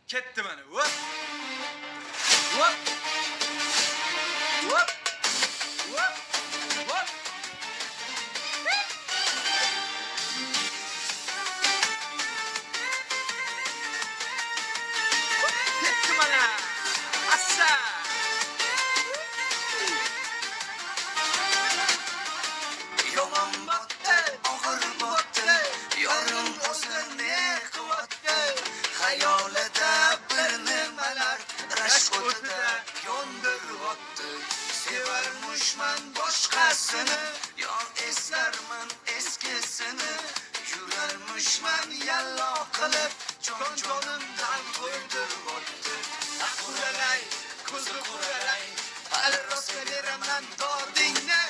Ketdi mana. Hop. Hop. Hop. Hop. Hop. Ketdi mana. Assa. Yomon botdi, og'ir botdi, yorim o'zini quvvatdi. Xayolida bir nimalar rashk o'tida yondiryapti. Sevarmishman boshqasini, yo eslarman eskisini. Yurarmishman yallo qilib, jon-jonimdan qo'ydiryapti. Quralay, ko'zi quralay, hali rostga beraman dodingni.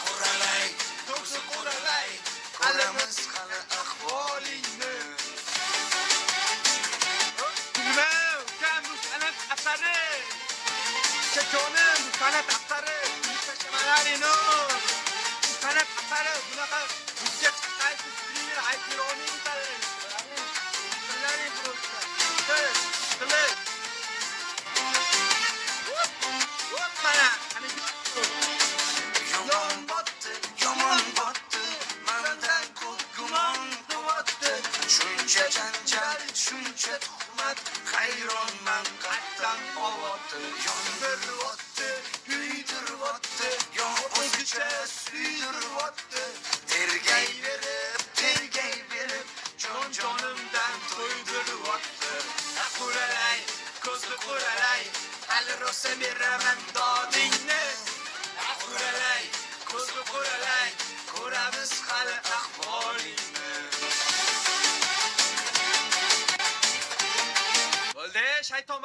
Quralay, ko'zi quralay, qilamiz hali ahvolingni. Asari, jonim, san'at asari, Shamanarino, san'at asari, bunaqa hujjat chiqaysiz, filmlar aytib olmaysiz. Billaring просто. Qilib. Hop mana, qani yomon botdi, mendan ko'p gumon qilyapti. Shuncha janjal, shuncha tuhmat, hayronman qatdan ovotdi. Yondiryapti, kuydiryapti, yo o'zicha suydiryapti. Tergay berib, jon-jonimdan to'ydiryapti. Quralay, ko'zi quralay, hali rosa beraman dodingni. Quralay, ko'zi quralay, ko'ramiz hali ahvolingni. Bo'ldi, shayton